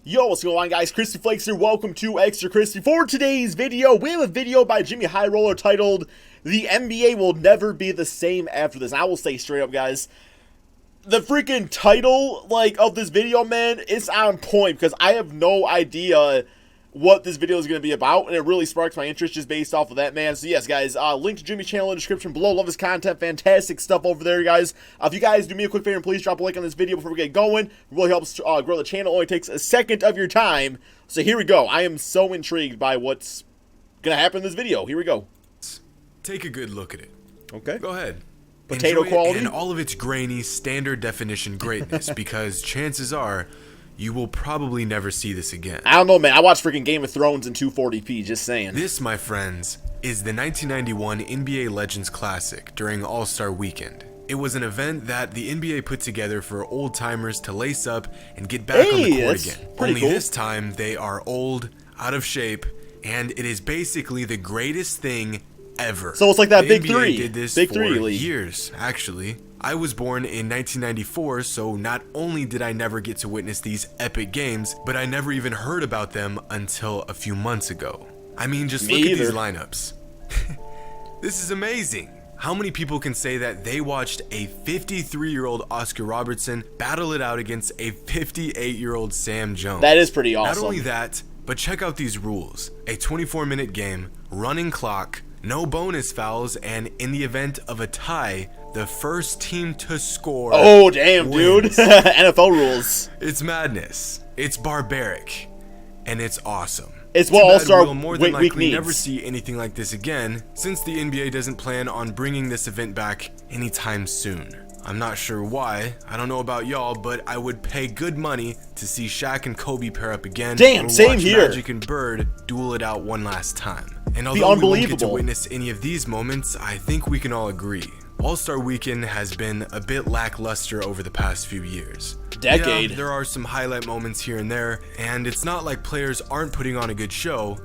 Yo, what's going on, guys? Crispy Flakes here. Welcome to Extra Crispy. For today's video, we have a video by JxmyHighroller titled, "The NBA Will Never Be the Same After This." I will say straight up, guys, the freaking title, of this video, man, it's on point because I have no idea what this video is going to be about, and it really sparks my interest just based off of that, man. So yes, guys, link to Jimmy's channel in the description below. Love his content, fantastic stuff over there, guys. If you guys do me a quick favor and please drop a like on this video before we get going. It really helps grow the channel. It only takes a second of your time. So here we go. I am so intrigued by what's going to happen in this video. Here we go. Take a good look at it. Okay. Go ahead. Potato Enjoy quality? it and all of its grainy, standard definition greatness, because chances are you will probably never see this again. I don't know, man. I watched freaking Game of Thrones in 240p, just saying. This, my friends, is the 1991 NBA Legends Classic during AllStar Weekend. It was an event that the NBA put together for old-timers to lace up and get back on the court again. Only cool. This time, they are old, out of shape, and it is basically the greatest thing ever. So it's like that the Big NBA Three. did this Big for Three league. years, actually. I was born in 1994, so not only did I never get to witness these epic games, but I never even heard about them until a few months ago. I mean, just look at these lineups. This is amazing. How many people can say that they watched a 53-year-old Oscar Robertson battle it out against a 58-year-old Sam Jones? That is pretty awesome. Not only that, but check out these rules. A 24-minute game, running clock, no bonus fouls, and in the event of a tie, the first team to score Oh, damn, wins. dude. NFL rules. It's madness. It's barbaric. And it's awesome. It's what AllStar We'll more than Week likely needs. never see anything like this again, since the NBA doesn't plan on bringing this event back anytime soon. I'm not sure why. I don't know about y'all, but I would pay good money to see Shaq and Kobe pair up again. Damn, or same watch here. Magic and Bird duel it out one last time. And Be although we won't get to unbelievable. witness any of these moments, I think we can all agree. All-Star Weekend has been a bit lackluster over the past few years. Decade. Yeah, there are some highlight moments here and there, and it's not like players aren't putting on a good show.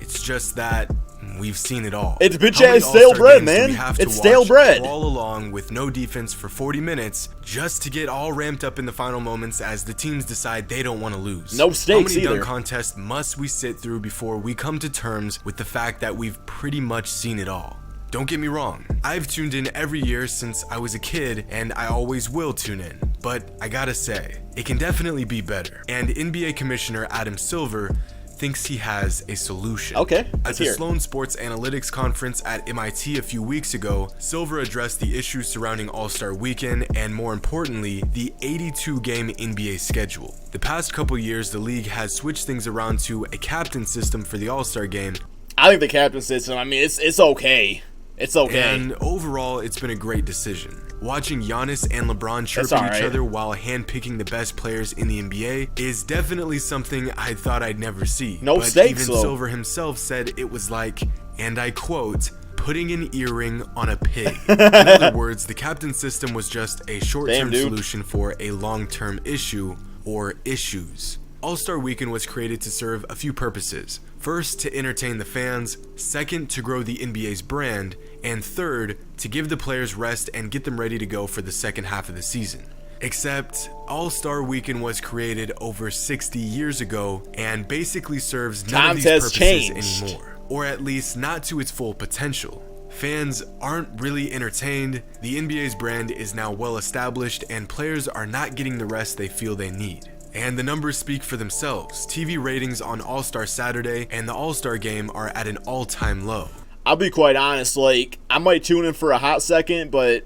It's just that we've seen it all. It's bitch How many ass stale All-Star bread, games do man. we have to It's stale watch bread. Crawl along with no defense for 40 minutes just to get all ramped up in the final moments as the teams decide they don't want to lose. No stakes How many either. dunk contests must we sit through before we come to terms with the fact that we've pretty much seen it all? Don't get me wrong, I've tuned in every year since I was a kid, and I always will tune in, but I gotta say, it can definitely be better, and NBA Commissioner Adam Silver thinks he has a solution. Okay, At let's the hear it. Sloan Sports Analytics Conference at MIT a few weeks ago, Silver addressed the issues surrounding All-Star Weekend and, more importantly, the 82-game NBA schedule. The past couple years, the league has switched things around to a captain system for the All-Star game. I think the captain system, I mean, it's okay. It's okay. And overall, it's been a great decision. Watching Giannis and LeBron chirp That's at alright. each other while handpicking the best players in the NBA is definitely something I thought I'd never see. No but stakes, even though. Silver himself said it was like, and I quote, putting an earring on a pig. In other words, the captain system was just a short-term Damn, dude. solution for a long-term issue or issues. All-Star Weekend was created to serve a few purposes. First, to entertain the fans. Second, to grow the NBA's brand. And third, to give the players rest and get them ready to go for the second half of the season. Except, All-Star Weekend was created over 60 years ago and basically serves none of these Times has purposes changed. anymore. Or at least not to its full potential. Fans aren't really entertained, the NBA's brand is now well established, and players are not getting the rest they feel they need. And the numbers speak for themselves. TV ratings on All-Star Saturday and the All-Star Game are at an all-time low. I'll be quite honest, I might tune in for a hot second, but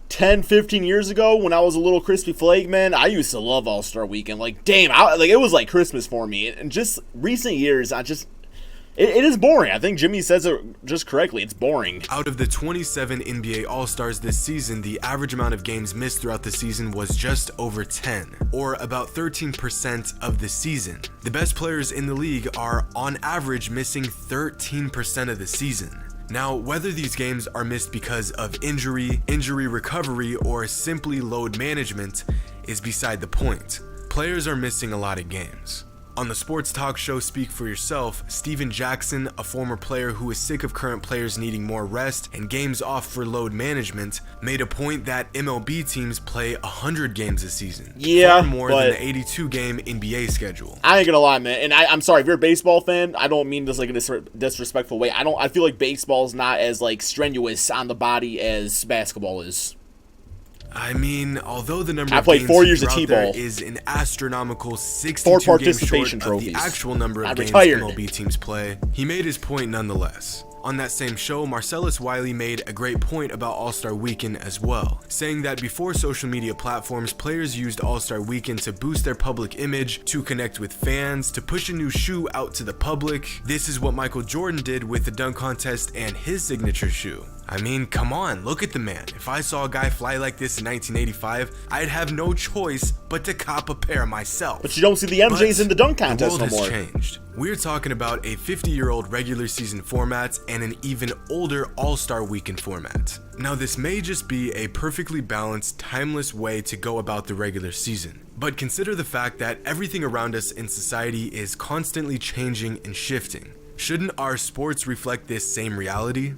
10, 15 years ago when I was a little crispy flake, man, I used to love All-Star Weekend. Damn, it was like Christmas for me. And just recent years, it is boring. I think Jimmy says it just correctly. It's boring. Out of the 27 NBA All-Stars this season, the average amount of games missed throughout the season was just over 10, or about 13% of the season. The best players in the league are, on average, missing 13% of the season. Now, whether these games are missed because of injury recovery, or simply load management is beside the point. Players are missing a lot of games. On the sports talk show Speak for Yourself, Steven Jackson, a former player who is sick of current players needing more rest and games off for load management, made a point that MLB teams play 100 games a season. Yeah, far more than the 82-game NBA schedule. I ain't gonna lie, man, and I'm sorry, if you're a baseball fan, I don't mean this like in a disrespectful way. I feel like baseball's not as like strenuous on the body as basketball is. I mean, although the number I of played games 4 years of throughout there T-ball. is an astronomical 62 4 games participation short of trophies. the actual number of I'm games retired. MLB teams play, he made his point nonetheless. On that same show, Marcellus Wiley made a great point about AllStar Weekend as well, saying that before social media platforms, players used AllStar Weekend to boost their public image, to connect with fans, to push a new shoe out to the public. This is what Michael Jordan did with the dunk contest and his signature shoe. I mean, come on, look at the man. If I saw a guy fly like this in 1985, I'd have no choice but to cop a pair myself. But you don't see the MJs in the dunk contest the world no more. has changed. We're talking about a 50-year-old regular season format and an even older All-Star Weekend format. Now, this may just be a perfectly balanced, timeless way to go about the regular season. But consider the fact that everything around us in society is constantly changing and shifting. Shouldn't our sports reflect this same reality?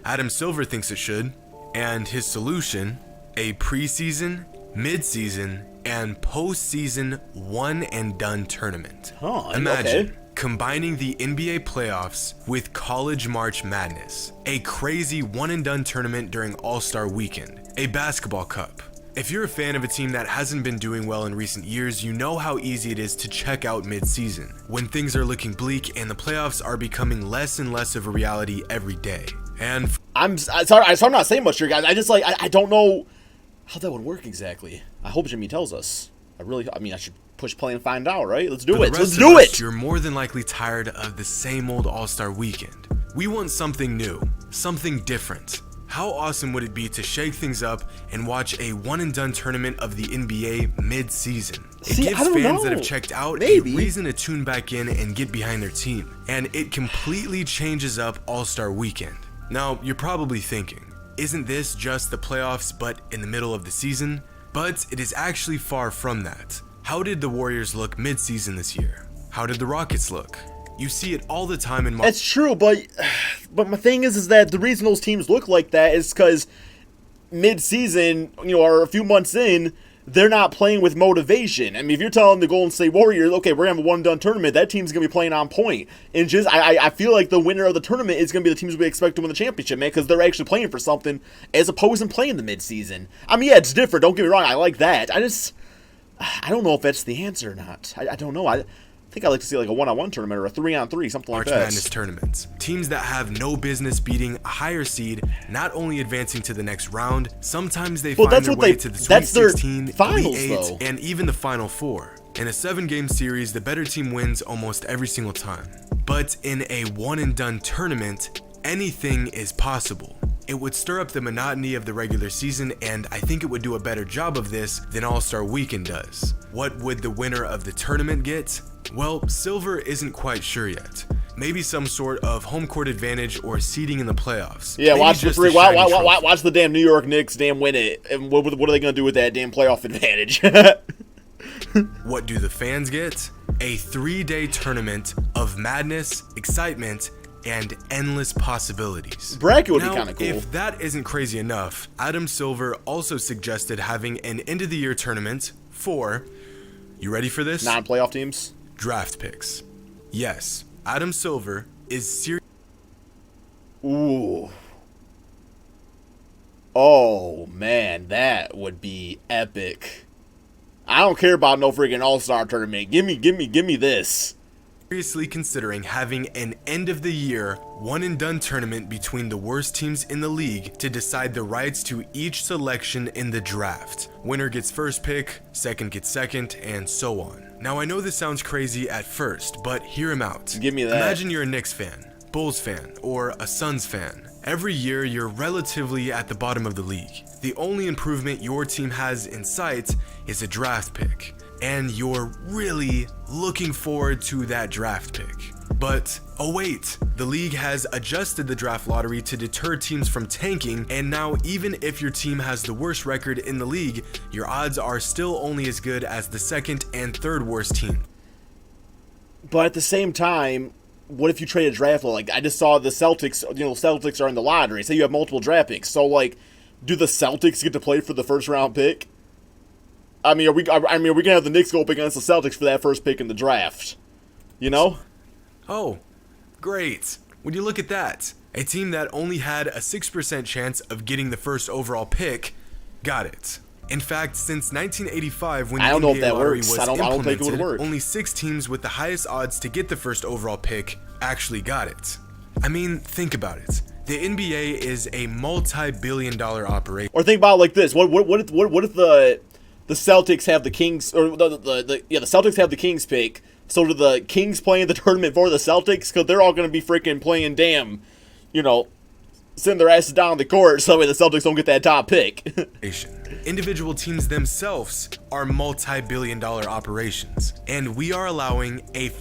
Adam Silver thinks it should, and his solution: a preseason, mid-season, and postseason one-and-done tournament. Imagine combining the NBA playoffs with college March Madness, a crazy one-and-done tournament during All-Star Weekend, a basketball cup. If you're a fan of a team that hasn't been doing well in recent years, you know how easy it is to check out mid-season, when things are looking bleak and the playoffs are becoming less and less of a reality every day. And I'm sorry, I'm not saying much here, guys. I just like I don't know how that would work exactly. I hope Jimmy tells us. I should push play and find out, right? Let's do it. Let's do it. You're more than likely tired of the same old All-Star Weekend. We want something new, something different. How awesome would it be to shake things up and watch a one-and-done tournament of the NBA mid-season? It gives fans that have checked out a reason to tune back in and get behind their team, and it completely changes up All-Star Weekend. Now, you're probably thinking, isn't this just the playoffs but in the middle of the season? But it is actually far from that. How did the Warriors look mid-season this year? How did the Rockets look? You see it all the time in That's true, but my thing is that the reason those teams look like that is because mid-season, or a few months in, they're not playing with motivation. I mean, if you're telling the Golden State Warriors, okay, we're going to have a one-done tournament, that team's going to be playing on point. And just, I feel like the winner of the tournament is going to be the teams we expect to win the championship, man, because they're actually playing for something as opposed to playing the mid-season. I mean, yeah, it's different. Don't get me wrong. I like that. I don't know if that's the answer or not. I don't know. I think I'd like to see like a one-on-one tournament or a 3-on-3, something like that. March Madness tournaments. Teams that have no business beating a higher seed, not only advancing to the next round, sometimes they find their way to the Sweet 16, finals, Elite 8, and even the Final Four. In a 7-game series, the better team wins almost every single time. But in a one-and-done tournament, anything is possible. It would stir up the monotony of the regular season, and I think it would do a better job of this than All-Star Weekend does. What would the winner of the tournament get? Well, Silver isn't quite sure yet. Maybe some sort of home court advantage or seeding in the playoffs. Yeah, Maybe watch the damn New York Knicks win it. And what are they going to do with that damn playoff advantage? What do the fans get? A 3-day tournament of madness, excitement, and endless possibilities. Bracket would be kind of cool. If that isn't crazy enough, Adam Silver also suggested having an end-of-the-year tournament for, you ready for this? Non-playoff teams? Draft picks. Yes, Adam Silver is serious. Ooh. Oh, man, that would be epic. I don't care about no freaking All-Star tournament. Give me this. Seriously considering having an end-of-the-year, one-and-done tournament between the worst teams in the league to decide the rights to each selection in the draft. Winner gets first pick, second gets second, and so on. Now, I know this sounds crazy at first, but hear him out. Give me that. Imagine you're a Knicks fan, Bulls fan, or a Suns fan. Every year, you're relatively at the bottom of the league. The only improvement your team has in sight is a draft pick. And you're really looking forward to that draft pick. But, oh wait, the league has adjusted the draft lottery to deter teams from tanking, and now even if your team has the worst record in the league, your odds are still only as good as the second and third worst team. But at the same time, what if you trade a draft? Like, I just saw the Celtics, Celtics are in the lottery. Say you have multiple draft picks. So, like, do the Celtics get to play for the first round pick? I mean, are we going to have the Knicks go up against the Celtics for that first pick in the draft? You know? Oh, great. When you look at that, a team that only had a 6% chance of getting the first overall pick got it. In fact, since 1985, when the NBA lottery was implemented, only 6 teams with the highest odds to get the first overall pick actually got it. I mean, think about it. The NBA is a multi-billion-dollar operation. Or think about it like this: What if the Celtics have the Kings, or the Celtics have the Kings pick? So do the Kings play in the tournament for the Celtics? Because they're all going to be freaking playing sitting their asses down on the court so that way the Celtics don't get that top pick. Individual teams themselves are multi-billion-dollar operations, and we are allowing a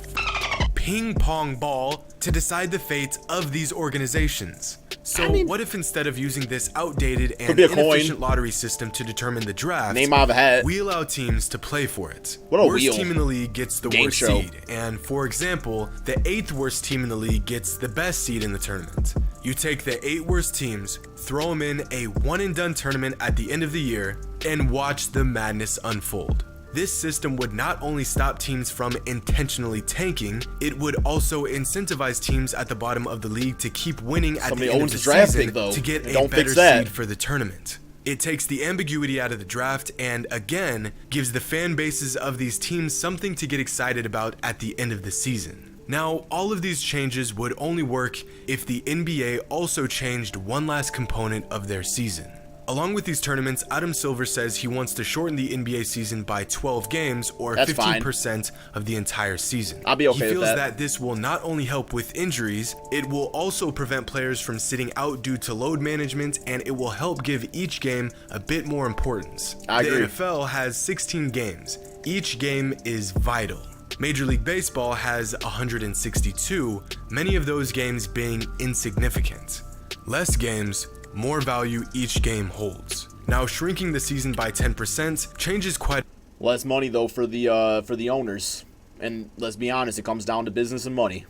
ping pong ball to decide the fate of these organizations. So what if instead of using this outdated and inefficient lottery system to determine the draft, name out of a hat, we allow teams to play for it? What a worst team in the league gets the worst seed, and for example, the 8th worst team in the league gets the best seed in the tournament. You take the 8 worst teams, throw them in a one-and-done tournament at the end of the year, and watch the madness unfold. This system would not only stop teams from intentionally tanking, it would also incentivize teams at the bottom of the league to keep winning at the end of the season to get a better seed for the tournament. It takes the ambiguity out of the draft and, again, gives the fan bases of these teams something to get excited about at the end of the season. Now, all of these changes would only work if the NBA also changed one last component of their season. Along with these tournaments, Adam Silver says he wants to shorten the NBA season by 12 games, or 15% of the entire season. I'll be okay with that. He feels that this will not only help with injuries, it will also prevent players from sitting out due to load management, and it will help give each game a bit more importance. I agree. The NFL has 16 games. Each game is vital. Major League Baseball has 162, many of those games being insignificant. Less games, more value each game holds. Now, shrinking the season by 10% changes quite less money though for the owners, and let's be honest, it comes down to business and money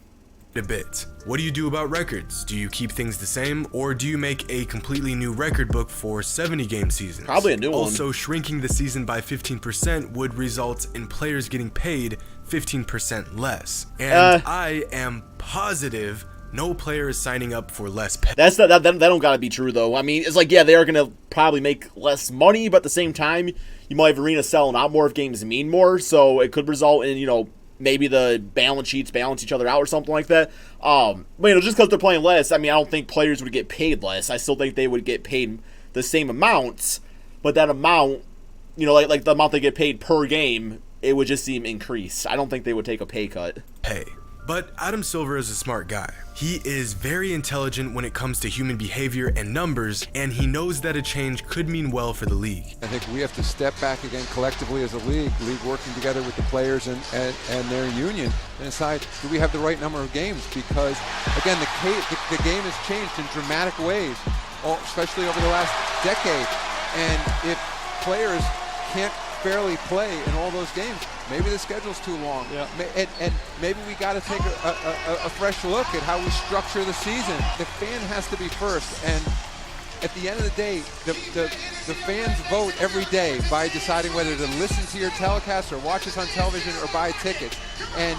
a bit. What do you do about records? Do you keep things the same, or do you make a completely new record book for 70 game seasons? Probably a new one. Also, shrinking the season by 15% would result in players getting paid 15% less, and I am positive no player is signing up for less pay. That don't gotta be true though. I mean, it's like, yeah, they are gonna probably make less money, but at the same time, you might have arenas selling out more if games mean more, so it could result in, maybe the balance sheets balance each other out or something like that. But just because they're playing less, I mean, I don't think players would get paid less. I still think they would get paid the same amounts, but that amount, like the amount they get paid per game, it would just seem increased. I don't think they would take a pay cut. But Adam Silver is a smart guy. He is very intelligent when it comes to human behavior and numbers, and he knows that a change could mean well for the league. I think we have to step back again collectively as a league working together with the players and their union, and decide, do we have the right number of games? Because, again, the game has changed in dramatic ways, especially over the last decade. And if players can't fairly play in all those games, maybe the schedule's too long. Yeah. And maybe we got to take a fresh look at how we structure the season. The fan has to be first, and at the end of the day, the fans vote every day by deciding whether to listen to your telecast or watch us on television or buy tickets. And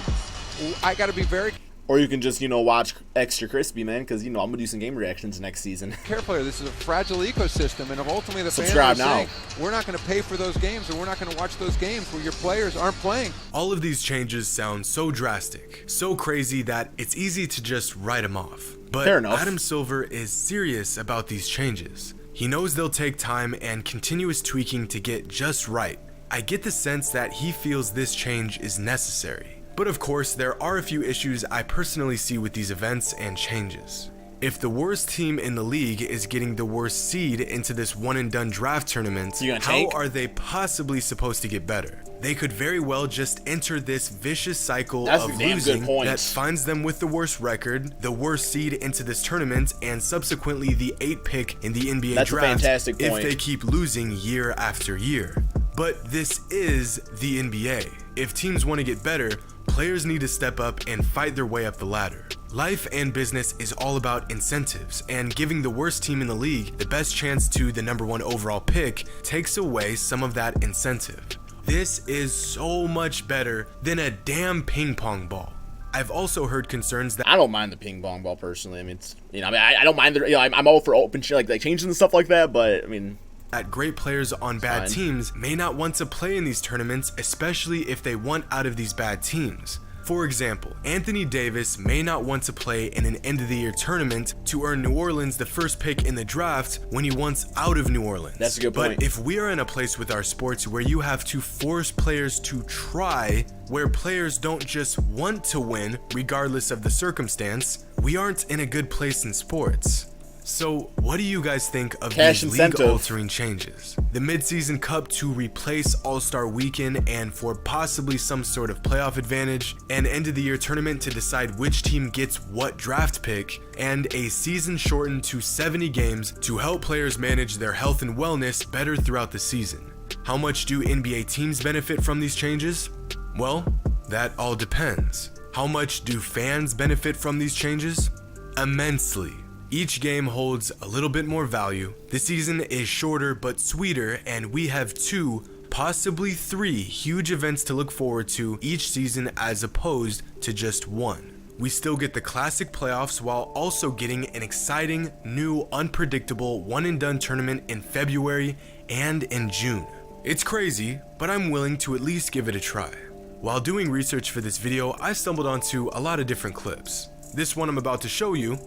I got to be very... Or you can just, watch Extra Crispy, man, because, I'm going to do some game reactions next season. Careful, this is a fragile ecosystem, and if ultimately the fans are saying, we're not going to pay for those games, or we're not going to watch those games where your players aren't playing. All of these changes sound so drastic, so crazy that it's easy to just write them off. But fair enough. Adam Silver is serious about these changes. He knows they'll take time and continuous tweaking to get just right. I get the sense that he feels this change is necessary. But of course, there are a few issues I personally see with these events and changes. If the worst team in the league is getting the worst seed into this one-and-done draft tournament, how are they possibly supposed to get better? They could very well just enter this vicious cycle of losing that finds them with the worst record, the worst seed into this tournament, and subsequently the 8th pick in the NBA draft if they keep losing year after year. But this is the NBA. If teams want to get better, players need to step up and fight their way up the ladder. Life and business is all about incentives, and giving the worst team in the league the best chance to the #1 overall pick takes away some of that incentive. This is so much better than a damn ping pong ball. I've also heard concerns that I don't mind the ping pong ball personally. I mean, it's, I don't mind the, I'm all for open shit, like changes and stuff like that, but I mean, that great players on bad teams may not want to play in these tournaments, especially if they want out of these bad teams. For example, Anthony Davis may not want to play in an end-of-the-year tournament to earn New Orleans the first pick in the draft when he wants out of New Orleans. That's a good point. But if we are in a place with our sports where you have to force players to try, where players don't just want to win regardless of the circumstance, we aren't in a good place in sports. So, what do you guys think of these league-altering changes? The Midseason Cup to replace AllStar Weekend and for possibly some sort of playoff advantage, an end-of-the-year tournament to decide which team gets what draft pick, and a season shortened to 70 games to help players manage their health and wellness better throughout the season. How much do NBA teams benefit from these changes? Well, that all depends. How much do fans benefit from these changes? Immensely. Each game holds a little bit more value. The season is shorter but sweeter, and we have 2, possibly 3 huge events to look forward to each season as opposed to just 1. We still get the classic playoffs while also getting an exciting, new, unpredictable one-and-done tournament in February and in June. It's crazy, but I'm willing to at least give it a try. While doing research for this video, I stumbled onto a lot of different clips. This one I'm about to show you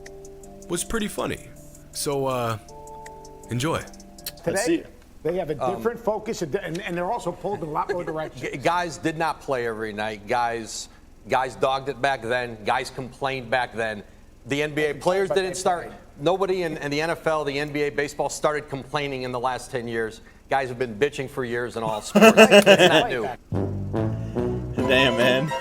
was pretty funny. So, enjoy. Today, they have a different focus, and they're also pulled in a lot more directions. Guys did not play every night. Guys dogged it back then. Guys complained back then. The NBA players didn't start. Nobody in the NFL, the NBA, baseball started complaining in the last 10 years. Guys have been bitching for years in all sports. It's not new. Damn, man.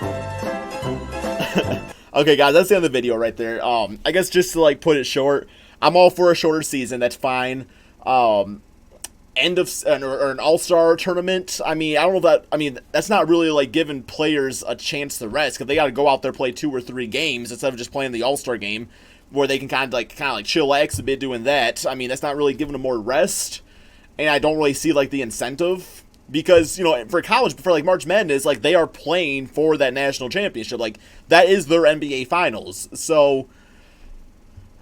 Okay, guys, that's the end of the video right there. I guess just to like put it short, I'm all for a shorter season. That's fine. End of or an all-star tournament. I mean, I don't know if that. I mean, that's not really like giving players a chance to rest because they got to go out there play 2 or 3 games instead of just playing the all-star game where they can kind of like chillax a bit doing that. I mean, that's not really giving them more rest, and I don't really see like the incentive. Because, for college, for like March Madness, like they are playing for that national championship. Like that is their NBA finals. So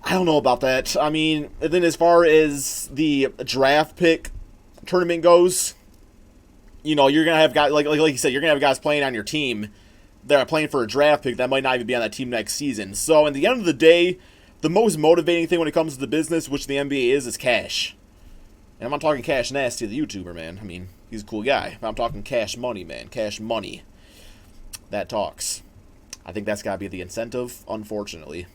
I don't know about that. I mean, and then as far as the draft pick tournament goes, you're gonna have guys like you said, you're gonna have guys playing on your team that are playing for a draft pick that might not even be on that team next season. So in the end of the day, the most motivating thing when it comes to the business, which the NBA is cash. And I'm not talking Cash Nasty, the YouTuber, man. I mean, he's a cool guy. But I'm talking cash money, man. Cash money. That talks. I think that's got to be the incentive, unfortunately.